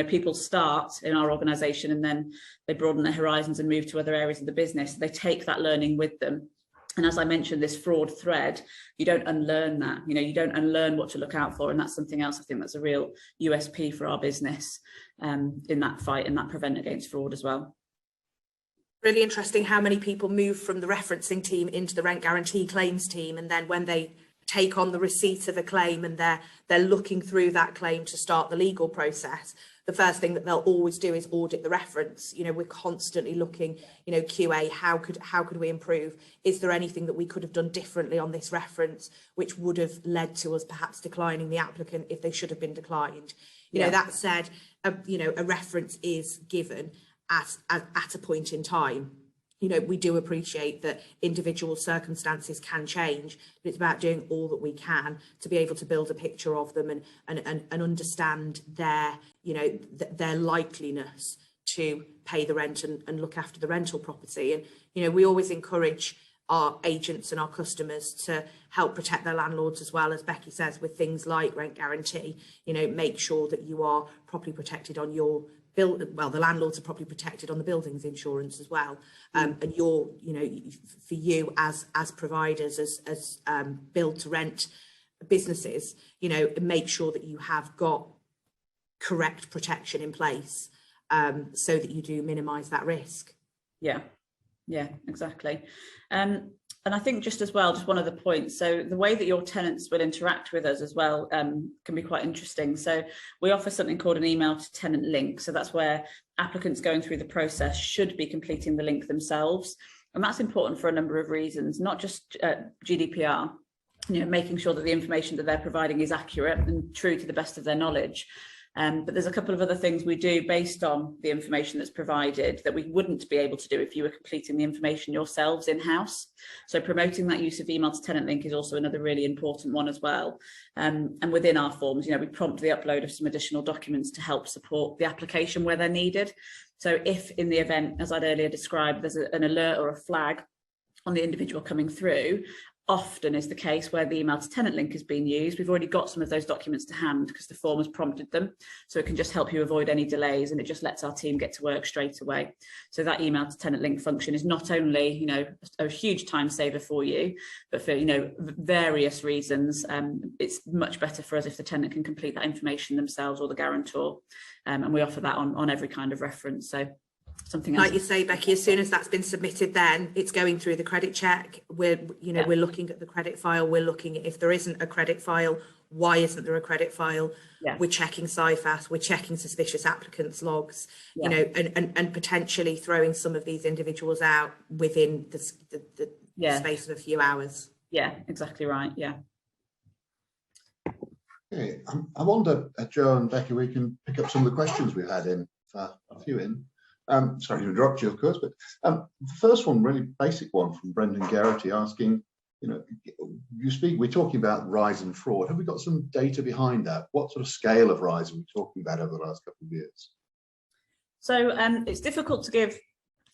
[SPEAKER 3] people start in our organisation and then they broaden their horizons and move to other areas of the business. They take that learning with them. And as I mentioned, this fraud thread, you don't unlearn that, you don't unlearn what to look out for. And that's something else I think that's a real USP for our business in that fight and that prevent against fraud as well.
[SPEAKER 2] Really interesting how many people move from the referencing team into the rent guarantee claims team. And then when they take on the receipt of a claim and they're looking through that claim to start the legal process, the first thing that they'll always do is audit the reference. We're constantly looking, QA, how could we improve? Is there anything that we could have done differently on this reference, which would have led to us perhaps declining the applicant if they should have been declined? That said, a reference is given at a point in time. We do appreciate that individual circumstances can change, but it's about doing all that we can to be able to build a picture of them and understand their, their likeliness to pay the rent and look after the rental property. And, we always encourage our agents and our customers to help protect their landlords as well, as Becky says, with things like rent guarantee. Make sure that you are properly protected on your the landlords are properly protected on the buildings insurance as well, and for you as providers, as build to rent businesses, make sure that you have got correct protection in place, so that you do minimise that risk. Yeah,
[SPEAKER 3] exactly. And I think just one of the points, so the way that your tenants will interact with us as well can be quite interesting. So we offer something called an email to tenant link. So that's where applicants going through the process should be completing the link themselves. And that's important for a number of reasons, not just GDPR, making sure that the information that they're providing is accurate and true to the best of their knowledge. But there's a couple of other things we do based on the information that's provided that we wouldn't be able to do if you were completing the information yourselves in-house. So promoting that use of email to tenant link is also another really important one as well. And within our forms, we prompt the upload of some additional documents to help support the application where they're needed. So if in the event, as I'd earlier described, there's an alert or a flag on the individual coming through, often is the case where the email to tenant link has been used. We've already got some of those documents to hand because the form has prompted them. So it can just help you avoid any delays, and it just lets our team get to work straight away. So that email to tenant link function is not only, a huge time saver for you, but for, various reasons, it's much better for us if the tenant can complete that information themselves or the guarantor. And we offer that on every kind of reference. So something else.
[SPEAKER 2] Like you say, Becky, as soon as that's been submitted, then it's going through the credit check. We're looking at the credit file. We're looking at if there isn't a credit file, why isn't there a credit file? Yeah. We're checking Cyphex. We're checking suspicious applicants logs. And potentially throwing some of these individuals out within the space of a few hours.
[SPEAKER 3] Yeah, exactly right. Yeah.
[SPEAKER 1] Okay, I wonder, Joe and Becky, we can pick up some of the questions we had in, a few in. Sorry to interrupt you, of course, but the first one, really basic one from Brendan Garrity asking, we're talking about rise in fraud. Have we got some data behind that? What sort of scale of rise are we talking about over the last couple of years?
[SPEAKER 3] So it's difficult to give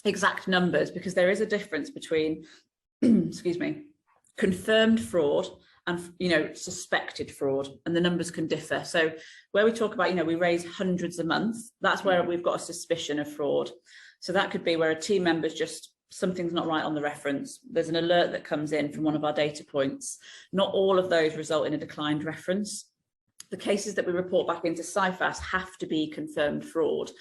[SPEAKER 3] exact numbers because there is a difference between, excuse me, confirmed fraud and suspected fraud, and the numbers can differ. So where we talk about, we raise hundreds a month, that's where we've got a suspicion of fraud. So that could be where a team member's just, something's not right on the reference. There's an alert that comes in from one of our data points. Not all of those result in a declined reference. the cases that we report back into Cyphex have to be confirmed fraud.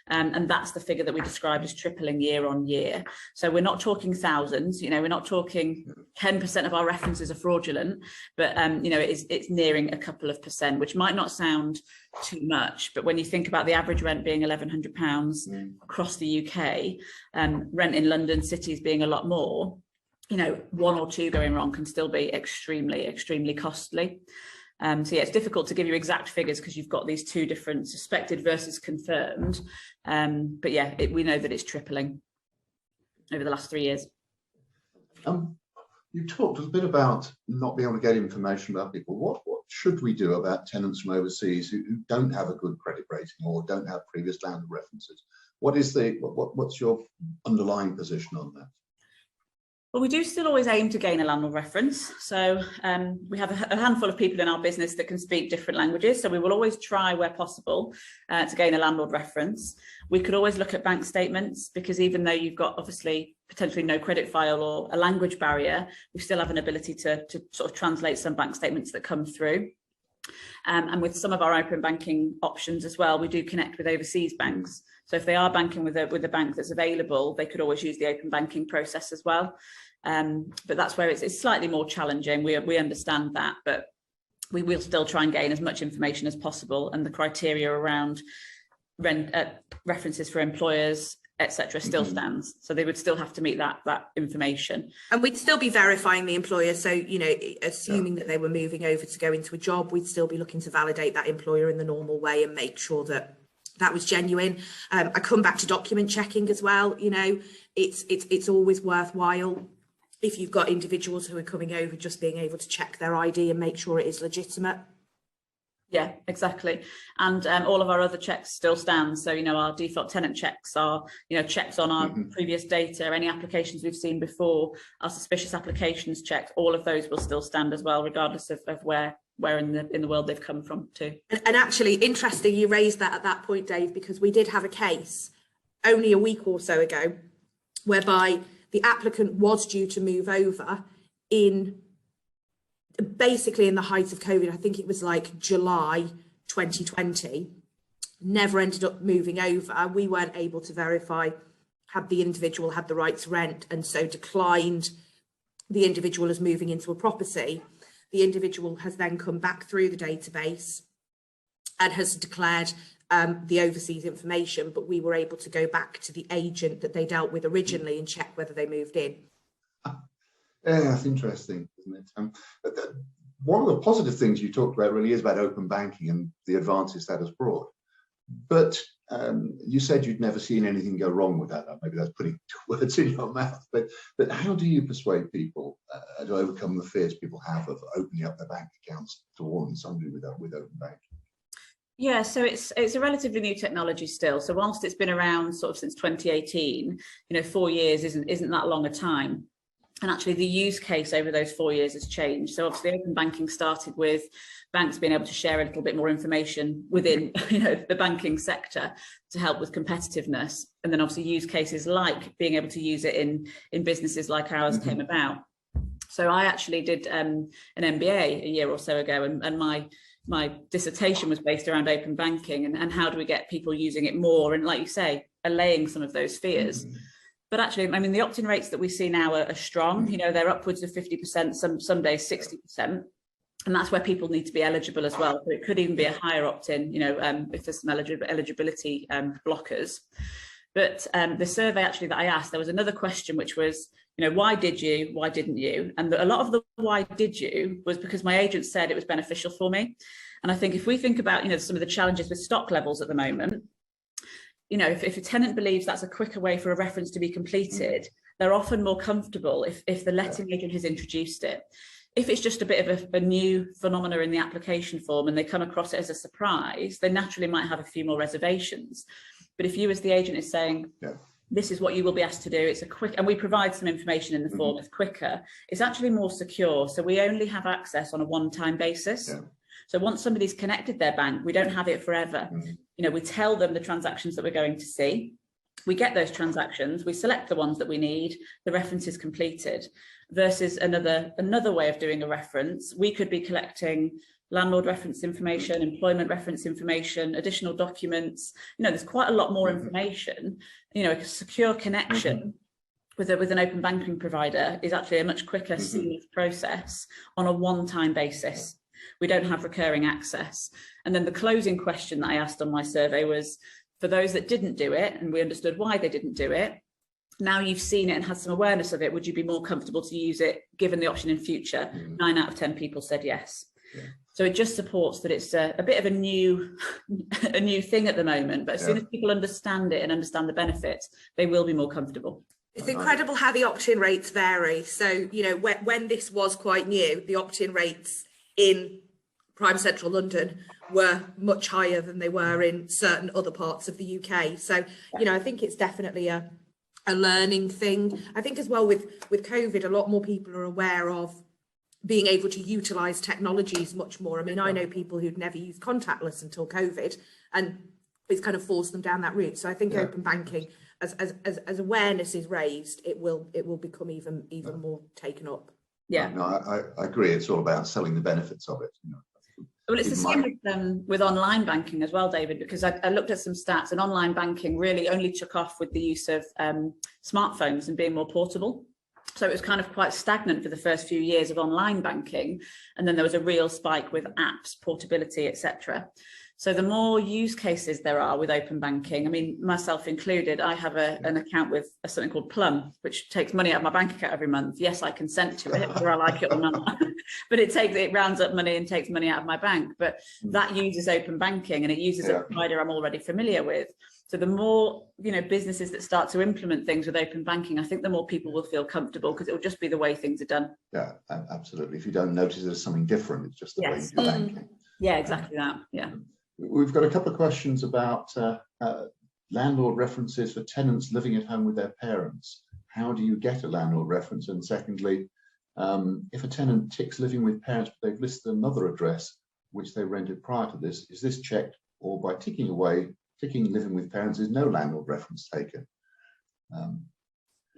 [SPEAKER 3] And that's the figure that we described as tripling year on year. So we're not talking thousands, we're not talking 10% of our references are fraudulent, but it's nearing a couple of percent, which might not sound too much. But when you think about the average rent being £1,100 across the UK, rent in London cities being a lot more, one or two going wrong can still be extremely, extremely costly. So yeah, it's difficult to give you exact figures because you've got these two different suspected versus confirmed. But yeah, we know that it's tripling over the last 3 years.
[SPEAKER 1] You talked a bit about not being able to get information about people. What should we do about tenants from overseas who don't have a good credit rating or don't have previous landlord references? What's your underlying position on that?
[SPEAKER 3] Well, we do still always aim to gain a landlord reference. So we have a handful of people in our business that can speak different languages. So we will always try where possible to gain a landlord reference. We could always look at bank statements because even though you've got obviously potentially no credit file or a language barrier, we still have an ability to sort of translate some bank statements that come through. And with some of our open banking options as well, we do connect with overseas banks. So if they are banking with a bank that's available, they could always use the open banking process as well. But that's where it's slightly more challenging. We understand that, but we will still try and gain as much information as possible. And the criteria around references for employers, etc., still stands. So they would still have to meet that information. And
[SPEAKER 2] we'd still be verifying the employer. So, assuming that they were moving over to go into a job, we'd still be looking to validate that employer in the normal way and make sure that that was genuine. I come back to document checking as well. It's always worthwhile if you've got individuals who are coming over, just being able to check their ID and make sure it is legitimate.
[SPEAKER 3] Yeah, exactly. And all of our other checks still stand. So, our default tenant checks are, checks on our previous data, any applications we've seen before, our suspicious applications checks, all of those will still stand as well, regardless of where in the world they've come from too. And
[SPEAKER 2] actually, interesting you raised that at that point, Dave, because we did have a case only a week or so ago whereby the applicant was due to move over basically in the height of COVID. I think it was like July 2020, never ended up moving over. We weren't able to verify had the individual had the right to rent, and so declined the individual as moving into a property. The individual has then come back through the database and has declared the overseas information, but we were able to go back to the agent that they dealt with originally and check whether they moved in.
[SPEAKER 1] Yeah, that's interesting, isn't it? One of the positive things you talked about really is about open banking and the advances that has brought. But you said you'd never seen anything go wrong with that. Maybe that's putting words in your mouth. But how do you persuade people to overcome the fears people have of opening up their bank accounts to warn somebody with open banking?
[SPEAKER 3] Yeah, so it's a relatively new technology still. So whilst it's been around sort of since 2018, 4 years isn't that long a time. And actually the use case over those 4 years has changed. So obviously open banking started with banks being able to share a little bit more information within the banking sector to help with competitiveness. And then obviously use cases like being able to use it in businesses like ours came about. So I actually did an MBA a year or so ago, and my dissertation was based around open banking and how do we get people using it more, and like you say, allaying some of those fears. But actually, I mean, the opt-in rates that we see now are strong. They're upwards of 50%, some days 60%. And that's where people need to be eligible as well. So it could even be a higher opt-in, if there's some eligibility blockers. But the survey actually that I asked, there was another question, which was, why did you, why didn't you? And a lot of the why did you was because my agent said it was beneficial for me. And I think if we think about, some of the challenges with stock levels at the moment, if a tenant believes that's a quicker way for a reference to be completed, they're often more comfortable if the letting agent has introduced it. If it's just a bit of a new phenomena in the application form and they come across it as a surprise, they naturally might have a few more reservations. But if you as the agent is saying, this is what you will be asked to do, it's a quick, and we provide some information in the form, it's quicker, it's actually more secure. So we only have access on a one-time basis. So once somebody's connected their bank, we don't have it forever. We tell them the transactions that we're going to see. We get those transactions, we select the ones that we need, the reference is completed. Versus another way of doing a reference, we could be collecting landlord reference information, employment reference information, additional documents. There's quite a lot more information. A secure connection with an open banking provider is actually a much quicker, seamless process on a one-time basis. We don't have recurring access. And then the closing question that I asked on my survey was, for those that didn't do it, and we understood why they didn't do it, now you've seen it and had some awareness of it, would you be more comfortable to use it given the option in future? 9 out of 10 people said yes. Yeah. So it just supports that it's a bit of a new thing at the moment, but as soon as people understand it and understand the benefits, they will be more comfortable.
[SPEAKER 2] It's incredible how the opt-in rates vary. So, when this was quite new, the opt-in rates in prime central London were much higher than they were in certain other parts of the UK. So, I think it's definitely a learning thing. I think as well with COVID, a lot more people are aware of being able to utilise technologies much more. I mean, I know people who'd never used contactless until COVID, and it's kind of forced them down that route. So I think open banking, as awareness is raised, it will become even more taken up.
[SPEAKER 1] Yeah, no, I agree. It's all about selling the benefits of it.
[SPEAKER 3] Well, it's the same with online banking as well, David, because I looked at some stats, and online banking really only took off with the use of smartphones and being more portable. So it was kind of quite stagnant for the first few years of online banking, and then there was a real spike with apps, portability, etc. So the more use cases there are with open banking, I mean, myself included, I have an account with something called Plum, which takes money out of my bank account every month. Yes, I consent to it, whether I like it or not, but it rounds up money and takes money out of my bank. But that uses open banking, and it uses a provider I'm already familiar with. So the more, businesses that start to implement things with open banking, I think the more people will feel comfortable, because it will just be the way things are done. Yeah,
[SPEAKER 1] absolutely. If you don't notice there's something different, it's just the way you do banking.
[SPEAKER 3] Yeah, exactly that. Yeah.
[SPEAKER 1] We've got a couple of questions about landlord references for tenants living at home with their parents. How do you get a landlord reference? And secondly, if a tenant ticks living with parents, but they've listed another address which they rented prior to this, is this checked, or by ticking living with parents is no landlord reference taken?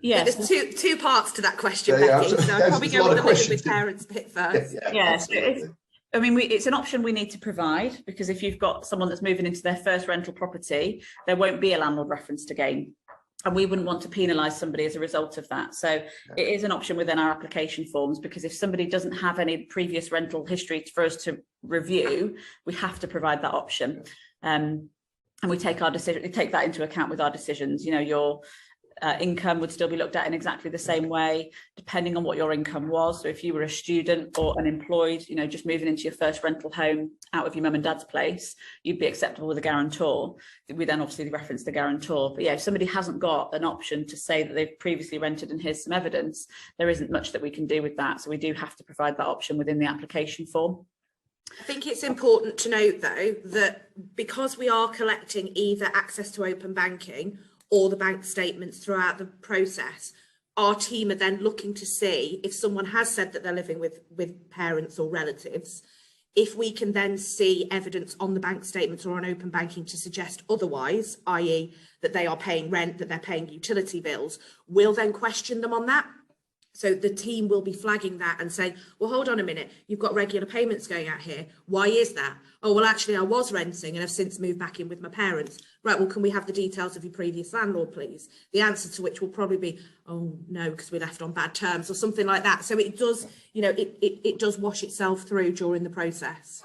[SPEAKER 2] Yes, there's two parts to that question, Becky. So I'll probably go with the living with parents bit first.
[SPEAKER 3] Yes. I mean, it's an option we need to provide, because if you've got someone that's moving into their first rental property, there won't be a landlord reference to gain. And we wouldn't want to penalise somebody as a result of that. So it is an option within our application forms, because if somebody doesn't have any previous rental history for us to review, we have to provide that option. And we take that into account with our decisions. Your income would still be looked at in exactly the same way, depending on what your income was. So if you were a student or unemployed, just moving into your first rental home out of your mum and dad's place, you'd be acceptable with a guarantor. We then obviously reference the guarantor. But yeah, if somebody hasn't got an option to say that they've previously rented and here's some evidence, there isn't much that we can do with that. So we do have to provide that option within the application form.
[SPEAKER 2] I think it's important to note, though, that because we are collecting either access to open banking or the bank statements throughout the process, our team are then looking to see if someone has said that they're living with parents or relatives, if we can then see evidence on the bank statements or on open banking to suggest otherwise, i.e. that they are paying rent, that they're paying utility bills, we'll then question them on that. So the team will be flagging that and saying, well, hold on a minute, you've got regular payments going out here. Why is that? Oh, well, actually, I was renting and I've since moved back in with my parents. Right, well, can we have the details of your previous landlord, please? The answer to which will probably be, oh, no, because we left on bad terms or something like that. So it does, it does wash itself through during the process.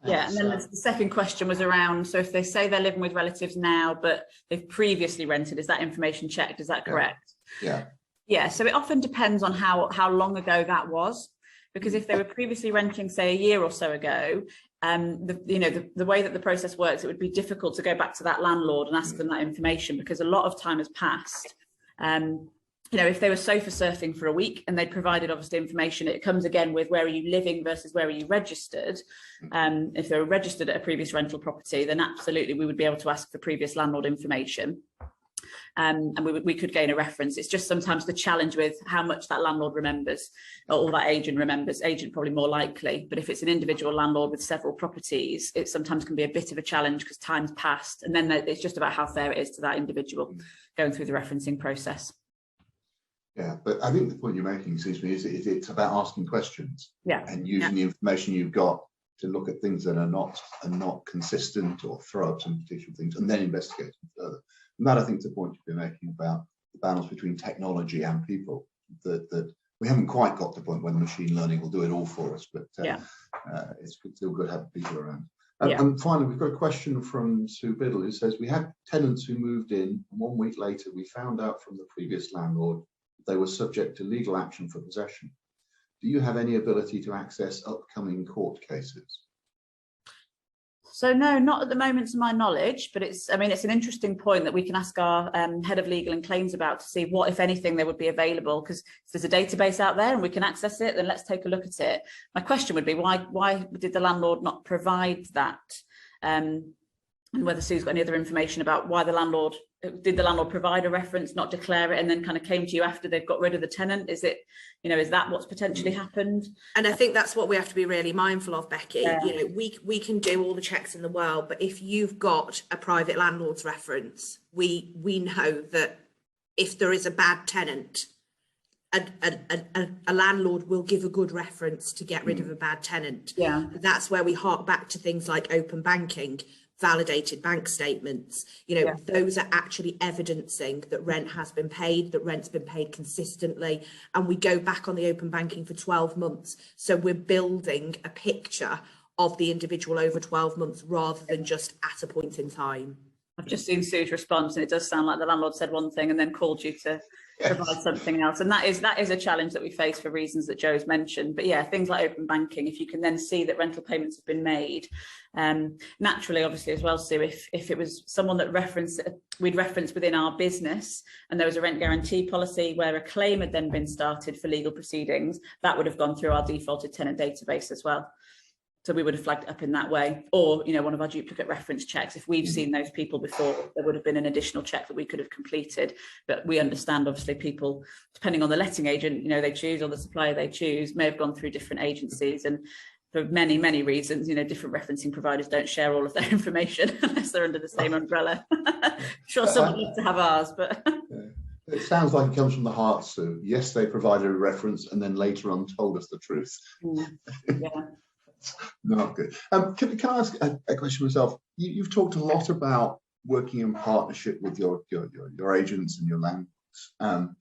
[SPEAKER 3] Yeah, and then the second question was around, so if they say they're living with relatives now, but they've previously rented, is that information checked? Is that correct?
[SPEAKER 1] Yeah.
[SPEAKER 3] Yeah, so it often depends on how long ago that was, because if they were previously renting, say, a year or so ago, the way that the process works, it would be difficult to go back to that landlord and ask them that information, because a lot of time has passed. If they were sofa surfing for a week and they provided obviously information, it comes again with where are you living versus where are you registered. If they were registered at a previous rental property, then absolutely we would be able to ask for previous landlord information. And we could gain a reference. It's just sometimes the challenge with how much that landlord remembers, or that agent remembers. Agent probably more likely, but if it's an individual landlord with several properties, it sometimes can be a bit of a challenge because time's passed, and then it's just about how fair it is to that individual going through the referencing process.
[SPEAKER 1] Yeah, but I think the point you're making, seems to me, is it's about asking questions, and using the information you've got to look at things that are not consistent, or throw up some particular things, and then investigate them further. And that, I think, is the point you've been making about the balance between technology and people. That we haven't quite got to the point where the machine learning will do it all for us, but it's still good to have people around. And finally, we've got a question from Sue Biddle, who says, we had tenants who moved in, and 1 week later we found out from the previous landlord that they were subject to legal action for possession. Do you have any ability to access upcoming court cases?
[SPEAKER 3] So no, not at the moment to my knowledge, but it's an interesting point that we can ask our head of legal and claims about, to see what, if anything, there would be available, because if there's a database out there and we can access it, then let's take a look at it. My question would be, why did the landlord not provide that? And whether Sue's got any other information about why the landlord provide a reference, not declare it, and then kind of came to you after they've got rid of the tenant? Is it, is that what's potentially happened?
[SPEAKER 2] And I think that's what we have to be really mindful of, Becky. We can do all the checks in the world, but if you've got a private landlord's reference, we know that if there is a bad tenant, a landlord will give a good reference to get rid of a bad tenant. That's where we hark back to things like open banking, validated bank statements. Those are actually evidencing that rent has been paid, that rent's been paid consistently, and we go back on the open banking for 12 months. So we're building a picture of the individual over 12 months rather than just at a point in time.
[SPEAKER 3] I've just seen Sue's response, and it does sound like the landlord said one thing and then called you to provide something else, and that is a challenge that we face for reasons that Joe's mentioned. But yeah, things like open banking, if you can then see that rental payments have been made, naturally, obviously as well, Sue, if it was someone that we'd referenced within our business, and there was a rent guarantee policy where a claim had then been started for legal proceedings, that would have gone through our defaulted tenant database as well. So we would have flagged it up in that way, or one of our duplicate reference checks. If we've seen those people before, there would have been an additional check that we could have completed. But we understand, obviously, people, depending on the letting agent, they choose, or the supplier they choose, may have gone through different agencies, and for many, many reasons, different referencing providers don't share all of their information unless they're under the same umbrella. I'm sure someone needs to have ours, but.
[SPEAKER 1] It sounds like it comes from the heart, Sue. Yes, they provided a reference and then later on told us the truth.
[SPEAKER 3] Yeah.
[SPEAKER 1] Not good. Can I ask a question myself? You've talked a lot about working in partnership with your agents and your landlords.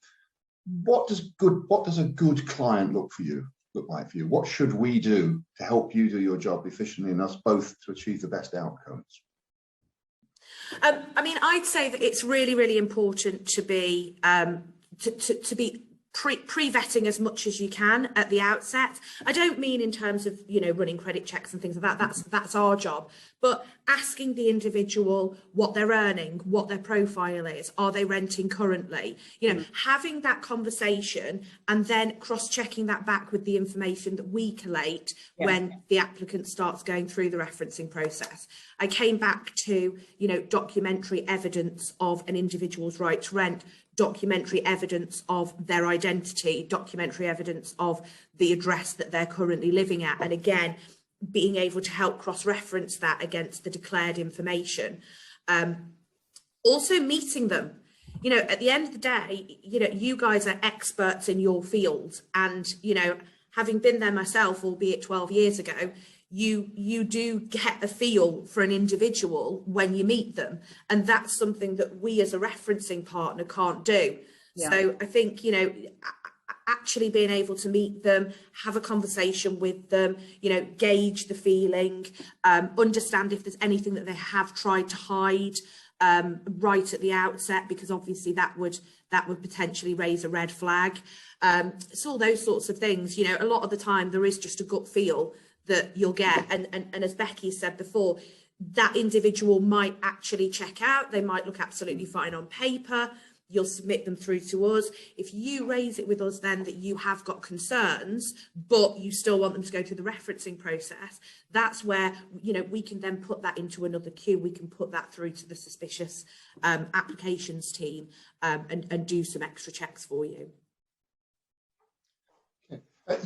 [SPEAKER 1] What does a good client look like for you? What should we do to help you do your job efficiently, and us both to achieve the best outcomes?
[SPEAKER 2] I'd say that it's really, really important to be to be pre-vetting as much as you can at the outset. I don't mean in terms of running credit checks and things like that. That's our job. But asking the individual what they're earning, what their profile is, are they renting currently? Having that conversation and then cross-checking that back with the information that we collate when the applicant starts going through the referencing process. I came back to documentary evidence of an individual's right to rent, documentary evidence of their identity, documentary evidence of the address that they're currently living at, and again being able to help cross-reference that against the declared information. Also meeting them. At the end of the day, you guys are experts in your field, and having been there myself, albeit 12 years ago, you do get a feel for an individual when you meet them, and that's something that we as a referencing partner can't do. So I think actually being able to meet them, have a conversation with them, gauge the feeling, understand if there's anything that they have tried to hide right at the outset, because obviously that would potentially raise a red flag. It's all those sorts of things. A lot of the time there is just a gut feel that you'll get, and as Becky said before, that individual might actually check out, they might look absolutely fine on paper, you'll submit them through to us. If you raise it with us then that you have got concerns, but you still want them to go through the referencing process, that's where we can then put that into another queue. We can put that through to the suspicious applications team and do some extra checks for you.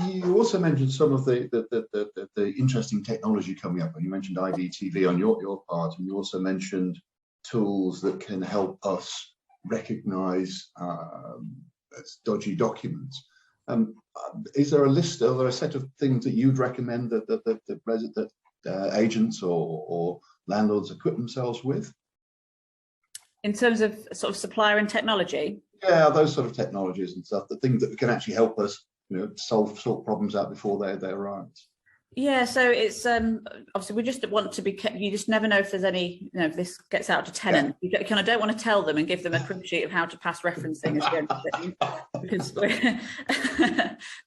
[SPEAKER 1] You also mentioned some of the interesting technology coming up, and you mentioned IDTV on your part, and you also mentioned tools that can help us recognise dodgy documents. Is there a list, are there a set of things that you'd recommend that agents or landlords equip themselves with?
[SPEAKER 3] In terms of sort of supplier and technology?
[SPEAKER 1] Yeah, those sort of technologies and stuff, the things that can actually help us, sort problems out before they arise.
[SPEAKER 3] Yeah, so it's obviously we just want to be. You just never know if there's any. If this gets out to tenant, you kind of don't want to tell them and give them a crib sheet of how to pass referencing, because we're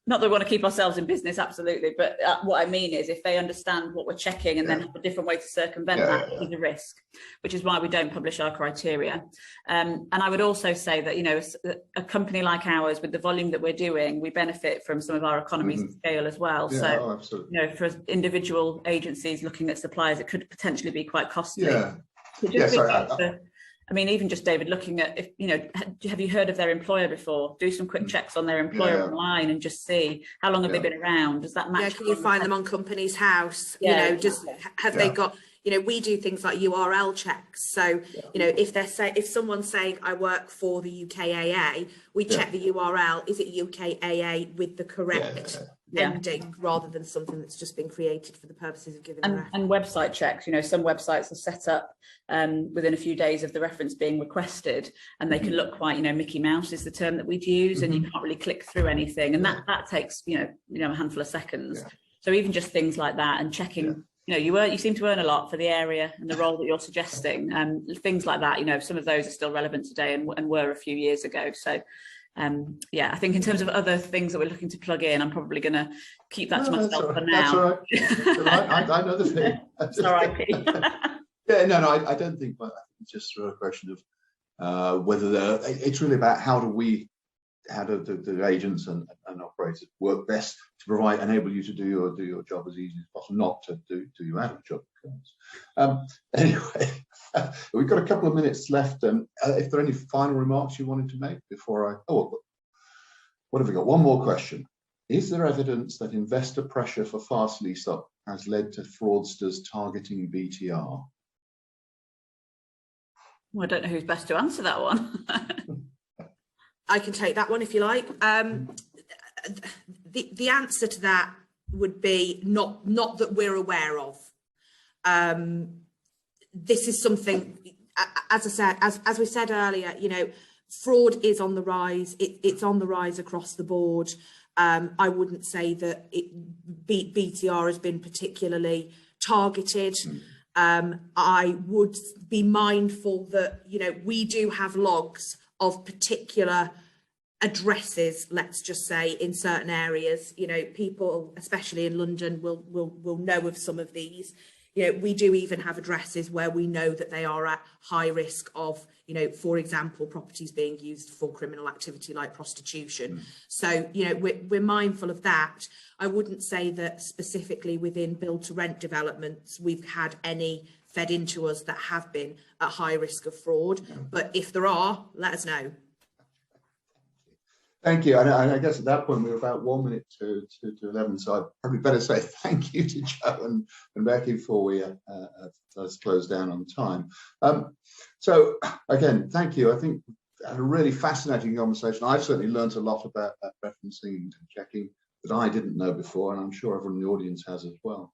[SPEAKER 3] not that we want to keep ourselves in business, absolutely. But what I mean is, if they understand what we're checking and then have a different way to circumvent that, is a risk, which is why we don't publish our criteria. And I would also say that a company like ours, with the volume that we're doing, we benefit from some of our economies of scale as well.
[SPEAKER 1] Yeah, absolutely.
[SPEAKER 3] For individual agencies looking at suppliers, it could potentially be quite costly.
[SPEAKER 1] Yeah.
[SPEAKER 3] I mean, even just David, looking at have you heard of their employer before? Do some quick checks on their employer online and just see how long have they been around. Does that match?
[SPEAKER 2] Can you find them on Companies House? Have they got? We do things like URL checks. So, if someone's saying I work for the UKAA, we check the URL. Is it UKAA with the correct ending, rather than something that's just been created for the purposes of giving
[SPEAKER 3] and website checks? Some websites are set up within a few days of the reference being requested, and they can look quite, Mickey Mouse is the term that we'd use, and you can't really click through anything, and that takes a handful of seconds. So even just things like that, and checking. You seem to earn a lot for the area and the role that you're suggesting, things like that. Some of those are still relevant today and were a few years ago. So, I think in terms of other things that we're looking to plug in, I'm probably going to keep that to myself for now.
[SPEAKER 1] That's all right. I know the thing.
[SPEAKER 3] It's R.I.P.
[SPEAKER 1] I don't think, but it's just a question of whether it's really about how do the agents and operators work best to enable you to do your job as easy as possible, not to do you out of job. Anyway, we've got a couple of minutes left. If there are any final remarks you wanted to make before what have we got? One more question. Is there evidence that investor pressure for fast lease up has led to fraudsters targeting BTR?
[SPEAKER 3] Well, I don't know who's best to answer that one.
[SPEAKER 2] I can take that one if you like. The answer to that would be not that we're aware of. This is something, as I said, as we said earlier, fraud is on the rise. It's on the rise across the board. I wouldn't say that BTR has been particularly targeted. I would be mindful that, we do have logs of particular addresses, let's just say, in certain areas. People, especially in London, will know of some of these. We do even have addresses where we know that they are at high risk of, for example, properties being used for criminal activity like prostitution. So, we're mindful of that. I wouldn't say that specifically within build to rent developments, we've had any fed into us that have been at high risk of fraud. But if there are, let us know.
[SPEAKER 1] Thank you. And I guess at that point, we're about 1 minute to 11. So I'd probably better say thank you to Joe and Becky before we let's close down on time. So again, thank you. I think I had a really fascinating conversation. I've certainly learned a lot about referencing and checking that I didn't know before, and I'm sure everyone in the audience has as well.